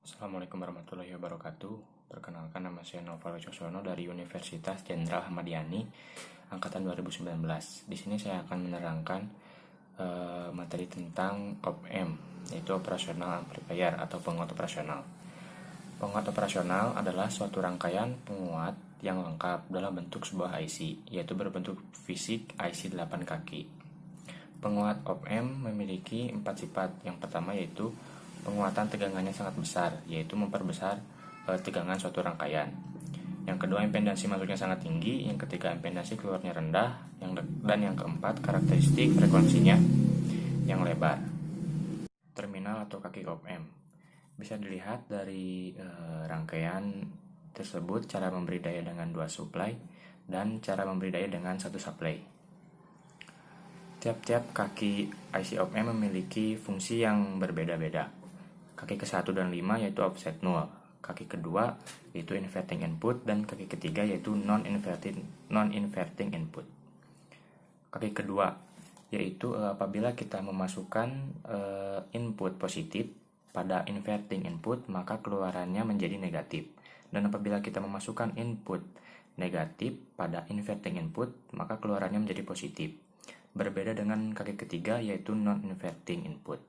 Assalamualaikum warahmatullahi wabarakatuh. Perkenalkan, nama saya Noval Coksono dari Universitas Jenderal Ahmad Yani angkatan 2019. Di sini saya akan menerangkan materi tentang OPM, yaitu Operational Amplifier atau penguat operasional. Penguat operasional adalah suatu rangkaian penguat yang lengkap dalam bentuk sebuah IC, yaitu berbentuk fisik IC 8 kaki. Penguat OPM memiliki 4 sifat. Yang pertama yaitu penguatan tegangannya sangat besar, yaitu memperbesar tegangan suatu rangkaian. Yang kedua, impedansi masuknya sangat tinggi. Yang ketiga, impedansi keluarnya rendah. Dan yang keempat, karakteristik frekuensinya yang lebar. Terminal atau kaki OPM bisa dilihat dari rangkaian tersebut, cara memberi daya dengan 2 supply dan cara memberi daya dengan 1 supply. Tiap-tiap kaki IC OPM memiliki fungsi yang berbeda-beda. Kaki ke-1 dan 5 yaitu offset 0, kaki kedua yaitu inverting input, dan kaki ketiga yaitu non-inverting input. Kaki kedua yaitu apabila kita memasukkan input positif pada inverting input, maka keluarannya menjadi negatif. Dan apabila kita memasukkan input negatif pada inverting input, maka keluarannya menjadi positif. Berbeda dengan kaki ketiga yaitu non-inverting input.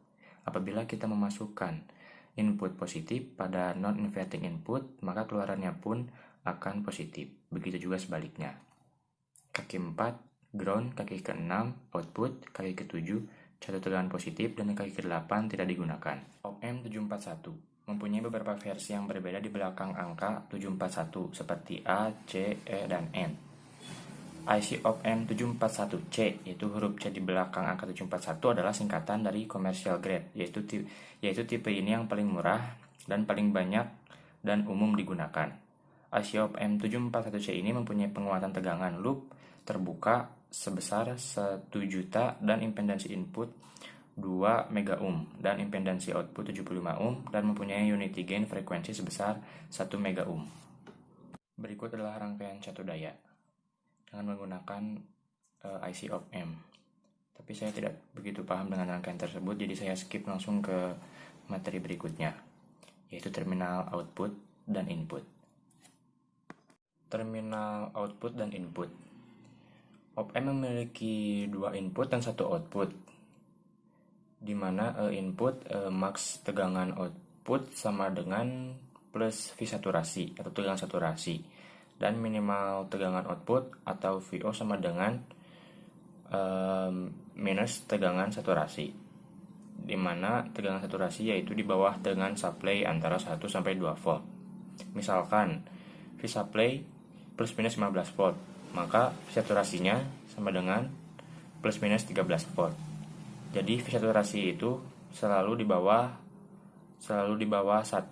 Apabila kita memasukkan input positif pada non-inverting input, maka keluarannya pun akan positif. Begitu juga sebaliknya. Kaki 4 ground, kaki ke-6 output, kaki ke-7 satu tegangan positif, dan kaki ke-8 tidak digunakan. OPM 741 mempunyai beberapa versi yang berbeda di belakang angka 741 seperti A, C, E, dan N. IC OPM 741C, yaitu huruf C di belakang angka 741 adalah singkatan dari commercial grade, yaitu tipe ini yang paling murah dan paling banyak dan umum digunakan. IC OPM 741C ini mempunyai penguatan tegangan loop terbuka sebesar 1 juta dan impedansi input 2 mega ohm dan impedansi output 75 ohm, dan mempunyai unity gain frekuensi sebesar 1 mega ohm. Berikut adalah rangkaian satu daya dengan menggunakan IC OPM. Tapi saya tidak begitu paham dengan rangkaian tersebut, jadi saya skip langsung ke materi berikutnya, yaitu terminal output dan input. Terminal output dan input. OPM memiliki 2 input dan 1 output, di mana input max tegangan output sama dengan plus V saturasi atau tegangan saturasi, dan minimal tegangan output atau VO sama dengan minus tegangan saturasi, di mana tegangan saturasi yaitu di bawah tegangan supply antara 1 sampai 2 volt. Misalkan V supply plus minus 15 volt, maka V saturasinya sama dengan plus minus 13 volt. Jadi V saturasi itu selalu di bawah 1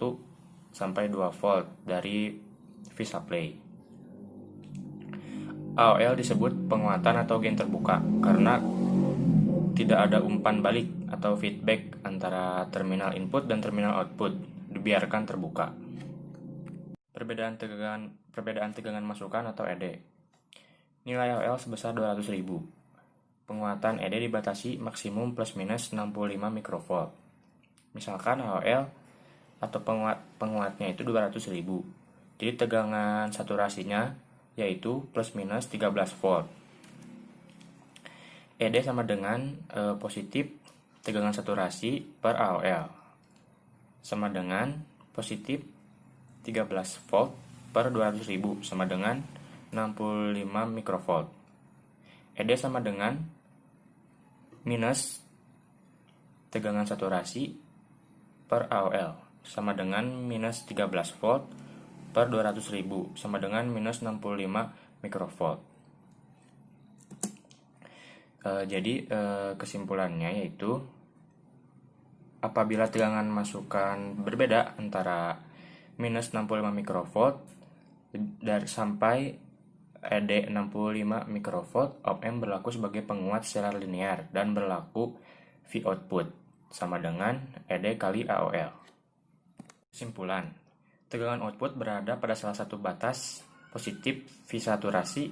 sampai 2 volt dari V supply. AOL disebut penguatan atau gain terbuka karena tidak ada umpan balik atau feedback antara terminal input dan terminal output, dibiarkan terbuka. Perbedaan tegangan masukan atau ED. Nilai AOL sebesar 200.000. Penguatan ED dibatasi maksimum plus minus 65 mikrovolt. Misalkan AOL atau penguatnya itu 200.000. Jadi tegangan saturasinya yaitu plus minus 13 volt. ED sama dengan positif tegangan saturasi per AOL sama dengan positif 13 volt per 200.000 sama dengan 65 mikrovolt. ED sama dengan minus tegangan saturasi per AOL sama dengan minus 13 volt per 200.000 sama dengan minus 65 mikrovolt. Jadi kesimpulannya yaitu apabila tegangan masukan berbeda antara minus 65 mikrovolt dari sampai ED 65 mikrovolt, OPM berlaku sebagai penguat secara linear dan berlaku V output sama dengan ED kali AOL. Kesimpulan, tegangan output berada pada salah satu batas positif V saturasi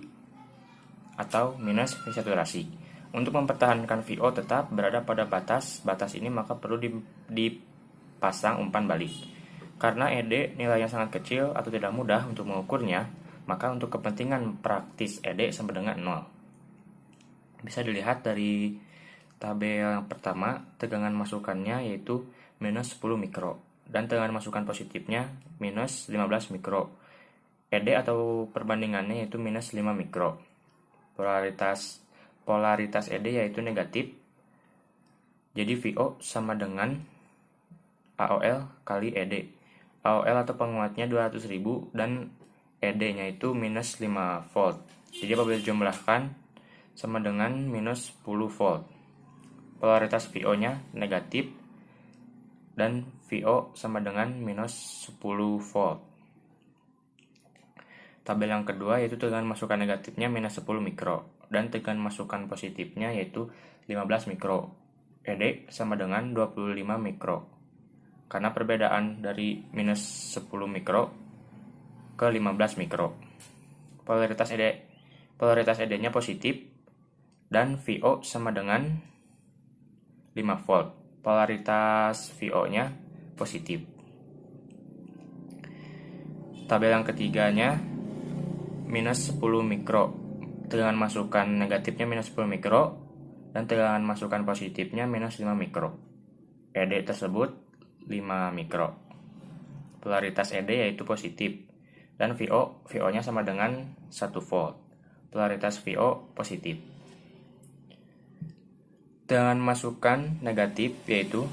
atau minus V saturasi. Untuk mempertahankan VO tetap berada pada batas ini, maka perlu dipasang umpan balik. Karena ED nilainya sangat kecil atau tidak mudah untuk mengukurnya, maka untuk kepentingan praktis ED sama dengan 0. Bisa dilihat dari tabel yang pertama, tegangan masukannya yaitu minus 10 mikro, dan tegangan masukan positifnya minus 15 mikro. ED atau perbandingannya yaitu minus 5 mikro. Polaritas ED yaitu negatif, jadi VO sama dengan AOL kali ED. AOL atau penguatnya 200.000 dan ED-nya itu minus 5 volt. Jadi apabila dijumlahkan sama dengan minus 10 volt. Polaritas VO-nya negatif dan VO sama dengan minus 10 volt. Tabel yang kedua yaitu tegangan masukan negatifnya minus 10 mikro dan tegangan masukan positifnya yaitu 15 mikro. ED sama dengan 25 mikro. Karena perbedaan dari minus 10 mikro ke 15 mikro. Polaritas ED-nya positif dan VO sama dengan 5 volt. Polaritas VO-nya positif. Tabel yang ketiganya minus 10 mikro. Tegangan masukan negatifnya minus 10 mikro dan tegangan masukan positifnya minus 5 mikro. ED tersebut 5 mikro. Polaritas ED yaitu positif dan VO-nya sama dengan 1 volt. Polaritas VO positif. Tegangan masukan negatif yaitu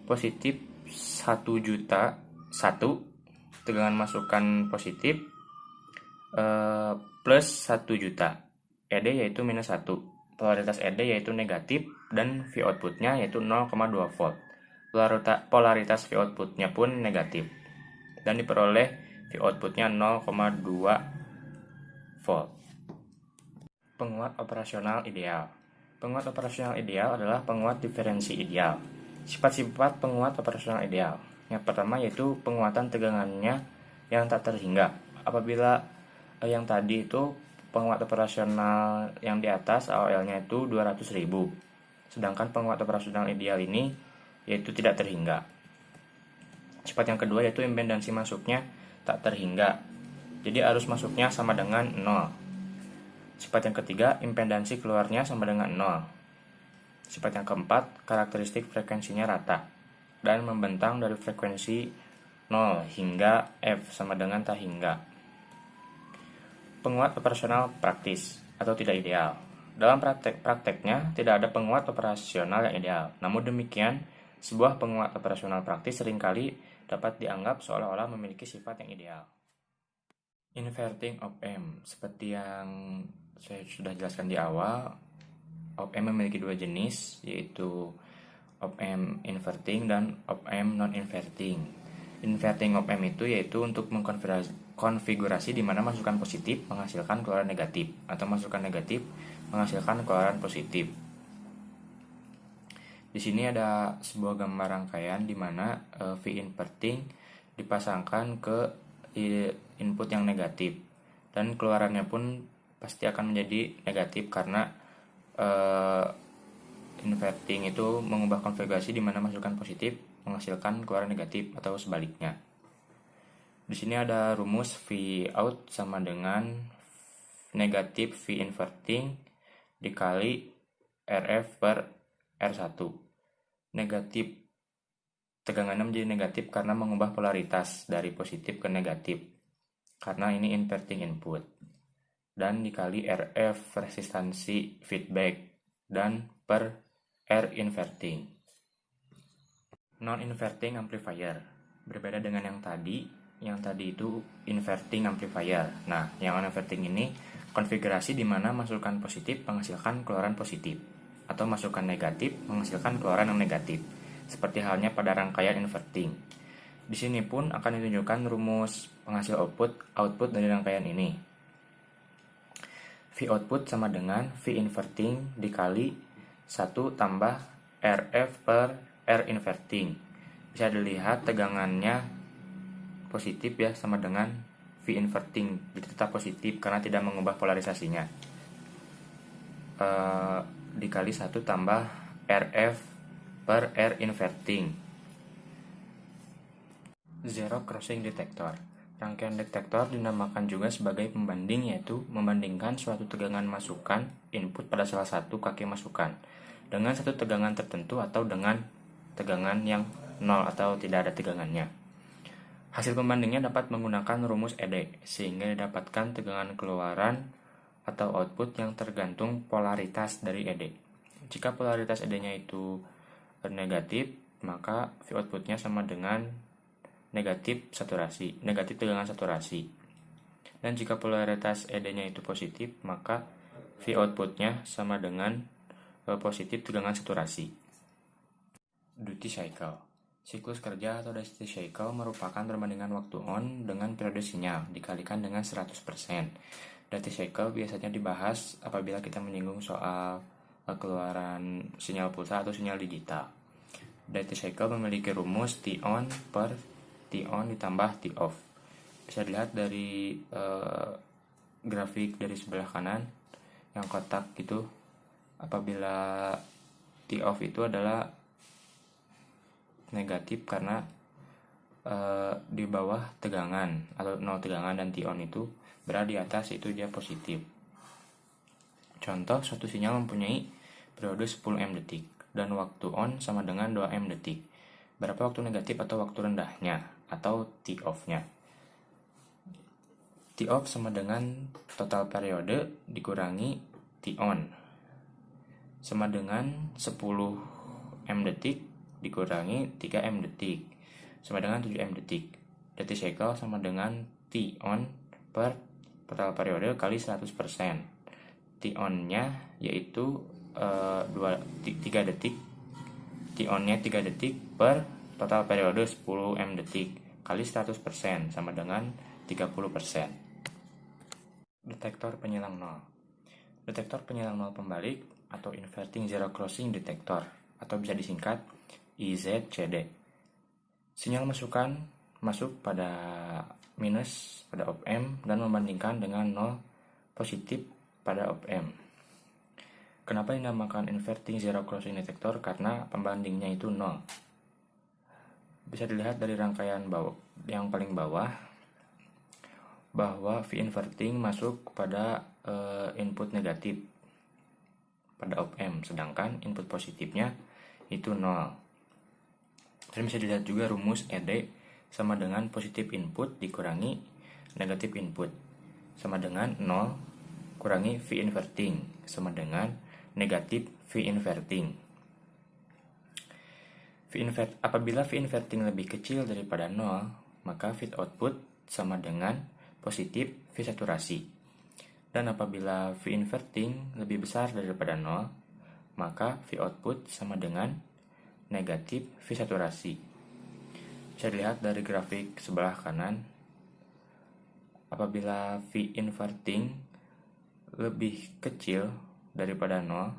positif 1 juta 1, tegangan masukan positif plus 1 juta. ED yaitu minus 1. Polaritas ED yaitu negatif dan V outputnya yaitu 0,2 volt. Polaritas V outputnya pun negatif dan diperoleh V outputnya 0,2 volt. Penguat operasional ideal. Penguat operasional ideal adalah penguat diferensi ideal. Sifat-sifat penguat operasional ideal. Yang pertama yaitu penguatan tegangannya yang tak terhingga. Apabila yang tadi itu penguat operasional yang di atas AOL-nya itu 200.000. Sedangkan penguat operasional ideal ini yaitu tidak terhingga. Sifat yang kedua yaitu impedansi masuknya tak terhingga. Jadi arus masuknya sama dengan 0. Sifat yang ketiga, impedansi keluarnya sama dengan 0. Sifat yang keempat, karakteristik frekuensinya rata dan membentang dari frekuensi 0 hingga F sama dengan tak hingga. Penguat operasional praktis atau tidak ideal. Dalam prakteknya tidak ada penguat operasional yang ideal. Namun demikian, sebuah penguat operasional praktis seringkali dapat dianggap seolah-olah memiliki sifat yang ideal. Inverting op-amp, seperti yang saya sudah jelaskan di awal, op-amp memiliki dua jenis, yaitu op-amp inverting dan op-amp non-inverting. Inverting op-amp itu yaitu untuk mengkonfigurasi di mana masukan positif menghasilkan keluaran negatif atau masukan negatif menghasilkan keluaran positif. Di sini ada sebuah gambar rangkaian di mana V inverting dipasangkan ke input yang negatif dan keluarannya pun pasti akan menjadi negatif karena inverting itu mengubah konfigurasi di mana masukan positif menghasilkan keluaran negatif atau sebaliknya. Di sini ada rumus V out sama dengan negatif V inverting dikali RF per R1. Negatif tegangannya menjadi negatif karena mengubah polaritas dari positif ke negatif karena ini inverting input, dan dikali RF resistansi feedback dan per R inverting. Non-inverting amplifier berbeda dengan yang tadi itu inverting amplifier. Nah, yang non-inverting ini konfigurasi di mana masukan positif menghasilkan keluaran positif atau masukan negatif menghasilkan keluaran yang negatif, seperti halnya pada rangkaian inverting. Di sini pun akan ditunjukkan rumus penghasil output dari rangkaian ini. V output sama dengan V inverting dikali 1 tambah RF per R inverting. Bisa dilihat tegangannya positif ya, sama dengan V inverting, jadi tetap positif karena tidak mengubah polarisasinya. Dikali 1 tambah RF per R inverting. Zero crossing detector. Rangkaian detektor dinamakan juga sebagai pembanding, yaitu membandingkan suatu tegangan masukan input pada salah satu kaki masukan dengan satu tegangan tertentu atau dengan tegangan yang nol atau tidak ada tegangannya. Hasil pembandingnya dapat menggunakan rumus ED sehingga didapatkan tegangan keluaran atau output yang tergantung polaritas dari ED. Jika polaritas ED-nya itu negatif, maka V outputnya sama dengan negatif tegangan saturasi. Dan jika polaritas ED-nya itu positif, maka V outputnya sama dengan positif tegangan saturasi. Duty cycle. Siklus kerja atau duty cycle merupakan perbandingan waktu on dengan periode sinyal dikalikan dengan 100%. Duty cycle biasanya dibahas apabila kita menyinggung soal keluaran sinyal pulsa atau sinyal digital. Duty cycle memiliki rumus T on per T on ditambah T off. Bisa dilihat dari grafik dari sebelah kanan yang kotak gitu. Apabila T off itu adalah negatif karena di bawah tegangan atau 0 tegangan, dan T on itu berada di atas, itu dia positif. Contoh, suatu sinyal mempunyai periode 10M detik dan waktu on sama dengan 2M detik. Berapa waktu negatif atau waktu rendahnya atau T off-nya? T off sama dengan total periode dikurangi T on sama dengan 10M detik dikurangi 3M detik sama dengan 7M detik. Duty cycle sama dengan T on per total periode kali 100%. T on-nya yaitu 3 detik. T on-nya 3 detik per total periode 10M detik kali 100% sama dengan 30%. Detektor penyilang nol. Detektor penyilang nol pembalik atau inverting zero crossing detector atau bisa disingkat IZCD. Sinyal masukan masuk pada minus pada op-amp dan membandingkan dengan 0 positif pada op-amp. Kenapa dinamakan inverting zero crossing detector? Karena pembandingnya itu 0. Bisa dilihat dari rangkaian yang paling bawah bahwa V inverting masuk pada input negatif pada op-amp, sedangkan input positifnya itu 0. Dan bisa dilihat juga rumus ED sama dengan positif input dikurangi negatif input sama dengan 0 kurangi V inverting sama dengan negatif V inverting. Apabila V inverting lebih kecil daripada 0, maka V output sama dengan positif V saturasi. Dan apabila V inverting lebih besar daripada 0, maka V output sama dengan negatif V saturasi. Bisa dilihat dari grafik sebelah kanan. Apabila V inverting lebih kecil daripada 0,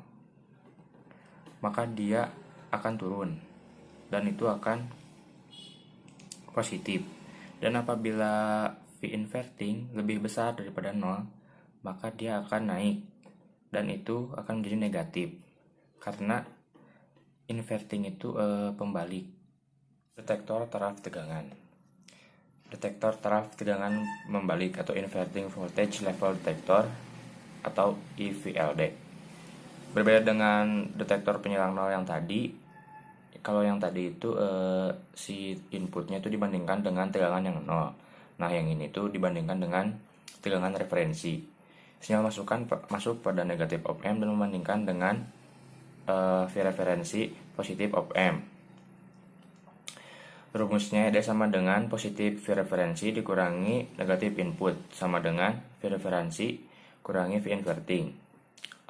maka dia akan turun dan itu akan positif. Dan apabila V inverting lebih besar daripada 0, maka dia akan naik dan itu akan menjadi negatif karena inverting itu pembalik. Detektor taraf tegangan. Detektor taraf tegangan membalik atau inverting voltage level detector atau IVLD. Berbeda dengan detektor penyilang nol yang tadi. Kalau yang tadi itu si inputnya itu dibandingkan dengan tegangan yang 0. Nah, yang ini tuh dibandingkan dengan tegangan referensi. Sinyal masuk pada negatif op-amp dan membandingkan dengan V referensi positif op-amp. Rumusnya ED sama dengan positif V referensi dikurangi negatif input sama dengan V referensi kurangi V inverting.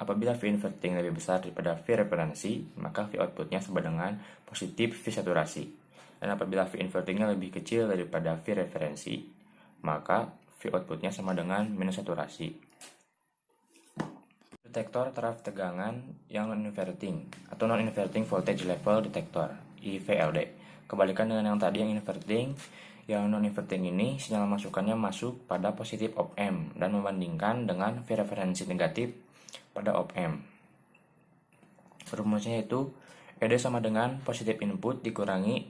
Apabila V inverting lebih besar daripada V referensi, maka V outputnya sama dengan positif V saturasi. Dan apabila V invertingnya lebih kecil daripada V referensi, maka V outputnya sama dengan minus saturasi. Detektor taraf tegangan yang non-inverting atau non-inverting voltage level detector IVLD. Kebalikan dengan yang tadi yang inverting, yang non-inverting ini sinyal masukannya masuk pada positif op-amp dan membandingkan dengan V referensi negatif pada op-amp. Rumusnya itu ED sama dengan positif input dikurangi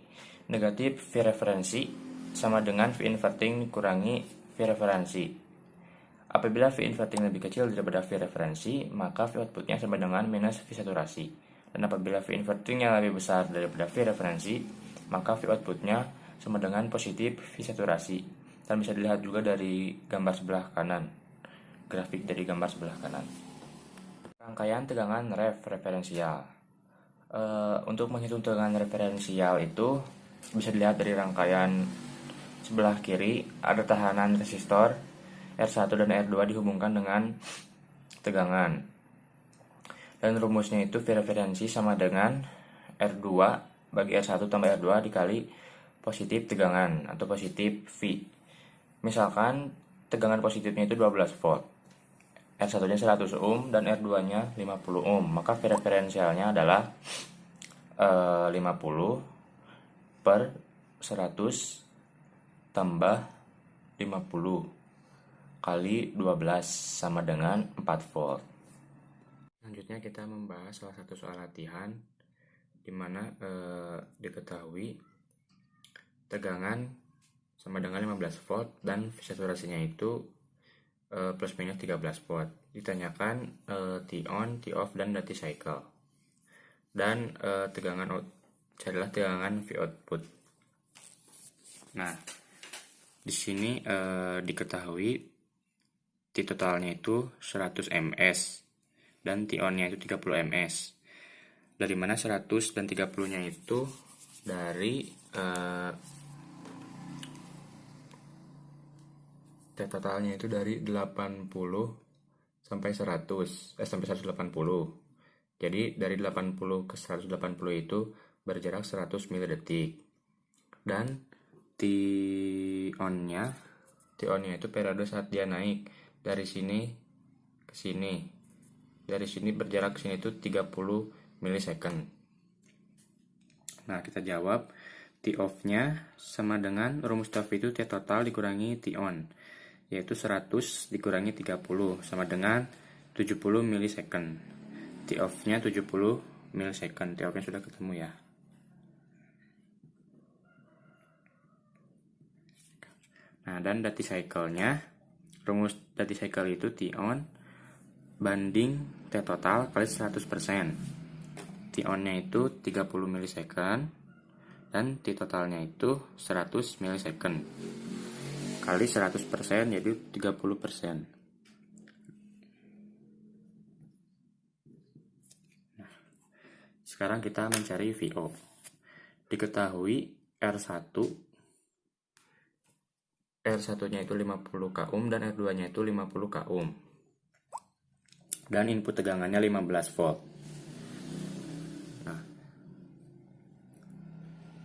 negatif V referensi sama dengan V inverting dikurangi V referensi. Apabila V inverting lebih kecil daripada V referensi, maka V outputnya sama dengan minus V saturasi. Dan apabila V invertingnya lebih besar daripada V referensi, maka V outputnya sama dengan positif V saturasi. Dan bisa dilihat juga dari gambar sebelah kanan, grafik dari gambar sebelah kanan. Rangkaian tegangan referensial. Untuk menghitung tegangan referensial itu bisa dilihat dari rangkaian sebelah kiri, ada tahanan resistor R1 dan R2 dihubungkan dengan tegangan. Dan rumusnya itu V referensi sama dengan R2 bagi R1 tambah R2 dikali positif tegangan atau positif V. Misalkan tegangan positifnya itu 12 volt, R1-nya 100 ohm dan R2-nya 50 ohm, maka V referensialnya adalah 50 per 100 tambah 50 kali 12 sama dengan 4 volt. Selanjutnya kita membahas salah satu soal latihan di mana diketahui tegangan sama dengan 15 volt dan saturasinya itu plus minus 13 volt. Ditanyakan T on, T off, dan duty cycle. Dan tegangan adalah tegangan V output. Nah, di sini diketahui T totalnya itu 100 ms dan T on-nya itu 30 ms. Dari mana 100 dan 30-nya itu dari T totalnya itu dari 80 sampai 100 sampai 180. Jadi dari 80 ke 180 itu berjarak 100 mili-detik. Dan T on-nya itu periode saat dia naik dari sini ke sini. Dari sini berjarak ke sini itu 30 milisecond. Nah, kita jawab T off-nya sama dengan rumus TOF itu T total dikurangi T on, yaitu 100 dikurangi 30 sama dengan 70 milisecond. T off-nya 70 milisecond. T off-nya sudah ketemu ya. Nah, dan duty cycle-nya, rumus duty cycle itu T on banding T total kali 100%. T on-nya itu 30 milisecond dan T totalnya itu 100 milisecond kali 100% yaitu 30%. Sekarang kita mencari VO. Diketahui R1-nya itu 50 k ohm dan R2-nya itu 50 k ohm. Dan input tegangannya 15 volt. Nah,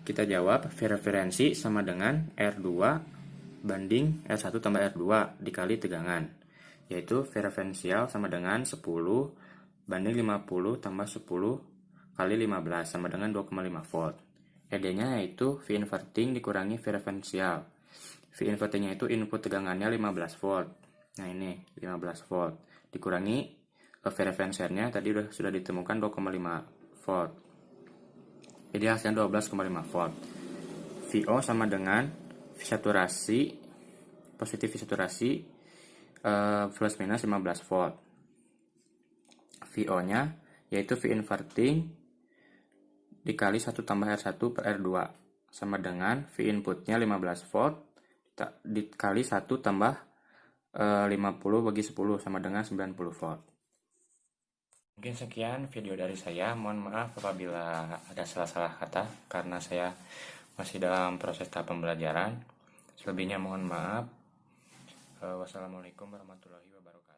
kita jawab V referensi sama dengan R2 banding R1 tambah R2 dikali tegangan, yaitu V referensial sama dengan 10 banding 50 tambah 10 kali 15 sama dengan 2,5 volt. ED-nya yaitu V inverting dikurangi V referensial. V invertingnya itu input tegangannya 15 volt. Nah, ini 15 volt dikurangi V referensialnya tadi sudah ditemukan 2,5 volt. Jadi hasilnya 12,5 volt. VO sama dengan V saturasi, positif V saturasi plus minus 15 volt. VO-nya yaitu V inverting dikali 1 tambah R1 per R2 sama dengan V inputnya 15 volt dikali 1 tambah 50 bagi 10 sama dengan 90 volt. Mungkin sekian video dari saya. Mohon maaf apabila ada salah-salah kata karena saya masih dalam proses tahap pembelajaran. Selebihnya mohon maaf. Wassalamualaikum warahmatullahi wabarakatuh.